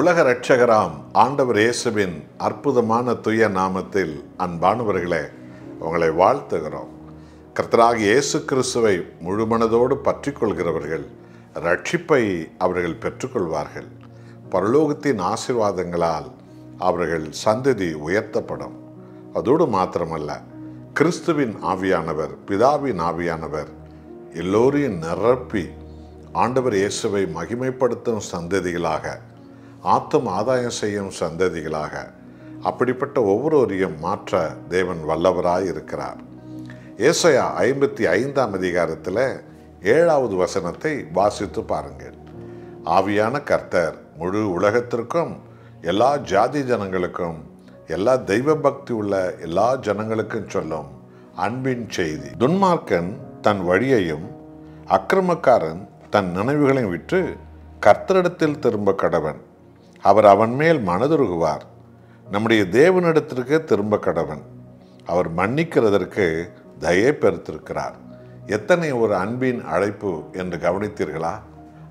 உலக இரட்சகராம் ஆண்டவர் இயேசுவின் அற்புதமான துய நாமத்தில் அன்பானவர்களே உங்களை வாழ்த்துகிறோம். கர்த்தராகிய இயேசு கிறிஸ்துவை முழுமனதோடு பற்றி கொள்கிறவர்கள் ரட்சிப்பை அவர்கள் பெற்றுக்கொள்வார்கள். பரலோகத்தின் ஆசீர்வாதங்களால் அவர்கள் சந்ததி உயர்த்தப்படும். அதோடு மாத்திரமல்ல, கிறிஸ்துவின் ஆவியானவர், பிதாவின் ஆவியானவர் எல்லோரையும் நிரப்பி ஆண்டவர் இயேசுவை மகிமைப்படுத்தும் சந்ததிகளாக, ஆத்தும் ஆதாயம் செய்யும் சந்ததிகளாக, அப்படிப்பட்ட ஒவ்வொருவரையும் மாற்ற தேவன் வல்லவராய் இருக்கிறார். ஏசாயா 55ஆம் அதிகாரத்தில் 7வது வசனத்தை வாசித்து பாருங்கள். ஆவியான கர்த்தர் முழு உலகத்திற்கும், எல்லா ஜாதி ஜனங்களுக்கும், எல்லா தெய்வ பக்தி உள்ள எல்லா ஜனங்களுக்கும் சொல்லும் அன்பின் செய்தி. துன்மார்க்கன் தன் வழியையும் அக்கிரமக்காரன் தன் நினைவுகளையும் விட்டு கர்த்தரிடத்தில் திரும்ப கடவன். அவர் அவன் மேல் மனதுருகுவார். நம்முடைய தேவனிடத்திற்கு திரும்ப கடவன். அவர் மன்னிக்கிறதற்கு தயை பெருத்திருக்கிறார். எத்தனை ஒரு அன்பின் அழைப்பு என்று கவனித்தீர்களா?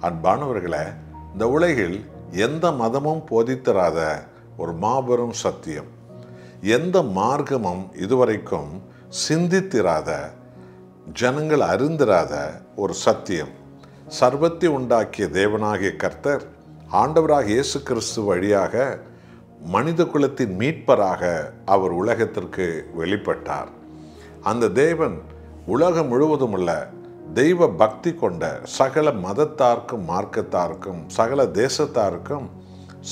அன்பானவர்களே, இந்த உலகில் எந்த மதமும் போதித்தராத ஒரு மாபெரும் சத்தியம், எந்த மார்க்கமும் இதுவரைக்கும் சிந்தித்திராத, ஜனங்கள் அறிந்திராத ஒரு சத்தியம், சர்வத்தை உண்டாக்கிய தேவனாகிய கர்த்தர் ஆண்டவராக இயேசு கிறிஸ்து வழியாக மனித குலத்தின் மீட்பராக அவர் உலகத்திற்கு வெளிப்பட்டார். அந்த தேவன் உலகம் முழுவதும் உள்ள தெய்வ பக்தி கொண்ட சகல மதத்தாருக்கும், மார்க்கத்தாருக்கும், சகல தேசத்தாருக்கும்,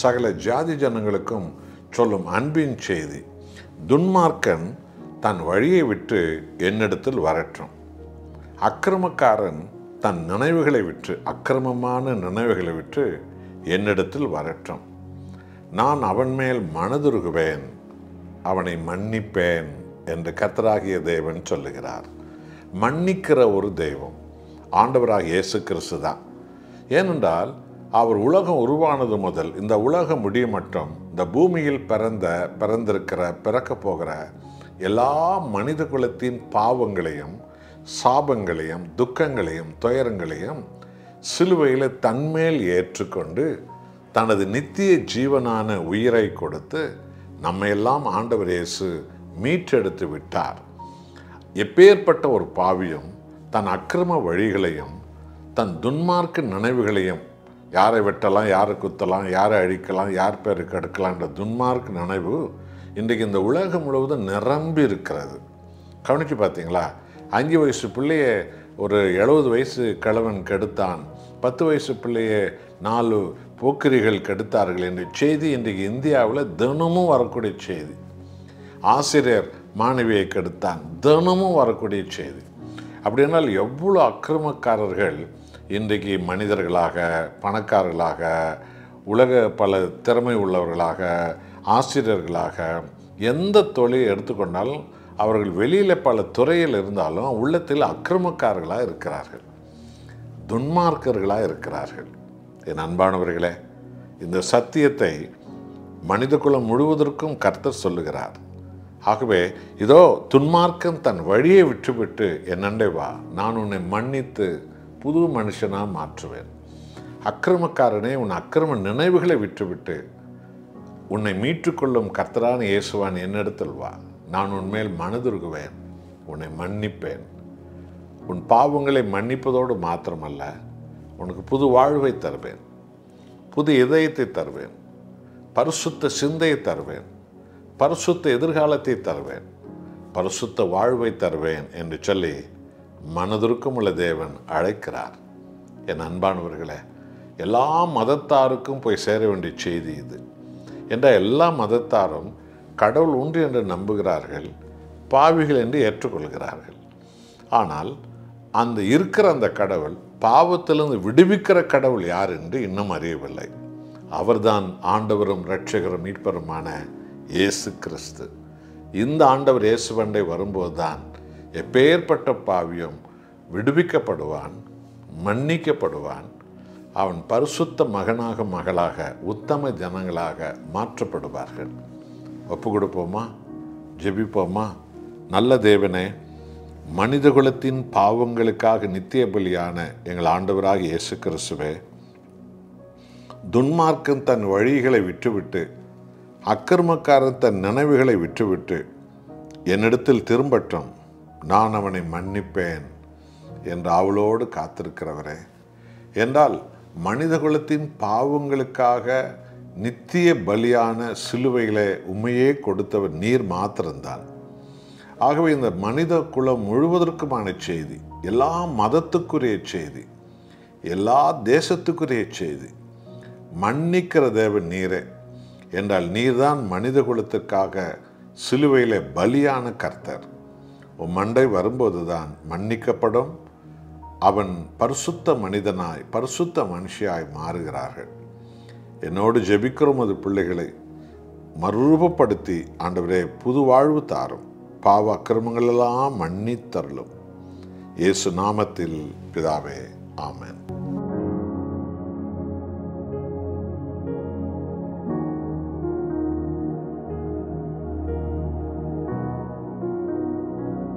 சகல ஜாதி ஜனங்களுக்கும் சொல்லும் அன்பின் செய்தி. துன்மார்க்கன் தன் வழியை விட்டு என்னிடத்தில் வரட்டும். அக்கிரமக்காரன் தன் நினைவுகளை விட்டு, அக்கிரமமான நினைவுகளை விட்டு என்னிடத்தில் வரட்டும். நான் அவன் மேல் மனதுருகுவேன், அவனை மன்னிப்பேன் என்று கர்த்தராகிய தேவன் சொல்லுகிறார். மன்னிக்கிற ஒரு தெய்வம் ஆண்டவராகிய இயேசு கிறிஸ்து தான். ஏனென்றால் அவர் உலகம் உருவானது முதல் இந்த உலகம் முடிய மட்டும் இந்த பூமியில் பிறக்க போகிற எல்லா மனித குலத்தின் பாவங்களையும், சாபங்களையும், துக்கங்களையும், துயரங்களையும் சிலுவையில் தன்மேல் ஏற்றுக்கொண்டு தனது நித்திய ஜீவனான உயிரை கொடுத்து நம்மையெல்லாம் ஆண்டவர் இயேசு மீட்டெடுத்து விட்டார். எப்பேற்பட்ட ஒரு பாவியும் தன் அக்கிரம வழிகளையும், தன் துன்மார்க்க நினைவுகளையும், யாரை வெட்டலாம், யாரை குத்தலாம், யாரை அழிக்கலாம், யார் பேருக்கு எடுக்கலாம் என்ற துன்மார்க்க நினைவு இன்றைக்கு இந்த உலகம் முழுவதும் நிரம்பி இருக்கிறது. கவனித்து பார்த்தீங்களா? 5 வயசு பிள்ளைய ஒரு 70 வயசு கிழவன் கெடுத்தான், 10 வயசு பிள்ளையை 4 போக்கிரிகள் கெடுத்தார்கள் என்ற செய்தி இன்றைக்கு இந்தியாவில் தினமும் வரக்கூடிய செய்தி. ஆசிரியர் மாணவியை கெடுத்தான், தினமும் வரக்கூடிய செய்தி. அப்படின்னால் எவ்வளோ அக்கிரமக்காரர்கள் இன்றைக்கு மனிதர்களாக, பணக்காரர்களாக, உலக பல திறமை உள்ளவர்களாக, ஆசிரியர்களாக, எந்த தொழிலை எடுத்துக்கொண்டாலும் அவர்கள் வெளியில் பல துறையில் இருந்தாலும் உள்ளத்தில் அக்கிரமக்காரர்களாக இருக்கிறார்கள், துன்மார்க்கர்களாக இருக்கிறார்கள். என் அன்பானவர்களே, இந்த சத்தியத்தை மனித குலம் முழுவதற்கும் கர்த்தர் சொல்லுகிறார். ஆகவே இதோ துன்மார்க்கன் தன் வழியை விட்டுவிட்டு என்னண்டே வா, நான் உன்னை மன்னித்து புது மனுஷனாக மாற்றுவேன். அக்கிரமக்காரனே, உன் அக்கிரம நினைவுகளை விட்டுவிட்டு உன்னை மீட்டுக்கொள்ளும் கர்த்தரான இயேசுவான் என்னிடத்தில் வா, நான் உன்மேல் மனதுருகுவேன், உன்னை மன்னிப்பேன். உன் பாவங்களை மன்னிப்பதோடு மாத்திரமல்ல, உனக்கு புது வாழ்வை தருவேன், புது இதயத்தை தருவேன், பரிசுத்த சிந்தையை தருவேன், பரிசுத்த எதிர்காலத்தை தருவேன், பரிசுத்த வாழ்வை தருவேன் என்று சொல்லி மனதுருக்கம் உள்ள தேவன் அழைக்கிறார். என் அன்பானவர்களே, எல்லா மதத்தாருக்கும் போய் சேர வேண்டிய செய்தி இது. என்ற எல்லா மதத்தாரும் கடவுள் உண்டு என்று நம்புகிறார்கள், பாவிகள் என்று ஏற்றுக்கொள்கிறார்கள். ஆனால் அந்த இருக்கிற அந்த கடவுள், பாவத்திலிருந்து விடுவிக்கிற கடவுள் யார் என்று இன்னும் அறியவில்லை. அவர்தான் ஆண்டவரும் இரட்சகரும் மீட்பருமான இயேசு கிறிஸ்து. இந்த ஆண்டவர் இயேசுவண்டை வரும்போது தான் எப்பேற்பட்ட பாவியும் விடுவிக்கப்படுவான், மன்னிக்கப்படுவான். அவன் பரிசுத்த மகனாக, மகளாக, உத்தம ஜனங்களாக மாற்றப்படுவார்கள். ஒப்பு கொடுப்போமா? ஜெபிப்போமா? நல்ல தேவனே, மனிதகுலத்தின் பாவங்களுக்காக நித்திய பலியான எங்கள் ஆண்டவராக இயேசு கிறிஸ்துவே, துன்மார்க்கன் தன் வழிகளை விட்டுவிட்டு, அக்கிரமக்காரன் தன் நினைவுகளை விட்டுவிட்டு என்னிடத்தில் திரும்பட்டும், நான் அவனை மன்னிப்பேன் என்று அவளோடு காத்திருக்கிறவரே. என்றால் மனித குலத்தின் பாவங்களுக்காக நித்திய பலியான சிலுவைகளை உண்மையே கொடுத்தவர் நீர் மாத்திரம்தான். ஆகவே இந்த மனித குலம் முழுவதற்குமான செய்தி, எல்லா மதத்துக்குரிய செய்தி, எல்லா தேசத்துக்குரிய செய்தி, மன்னிக்கிற தேவன் நீரே. என்றால் நீர்தான் மனித குலத்திற்காக சிலுவையிலே பலியான கர்த்தர். உன் மண்டை வரும்போது தான் மன்னிக்கப்படும். அவன் பரிசுத்த மனிதனாய், பரிசுத்த மனுஷியாய் மாறுகிறார்கள். என்னோடு ஜெபிக்கிறோம் அது பிள்ளைகளை மறுரூபப்படுத்தி ஆண்டவரே புது வாழ்வு தாரும், பாவ அக்கிரமங்களெல்லாம் மன்னித்தருளும். இயேசு நாமத்தில் பிதாவே, ஆமென்.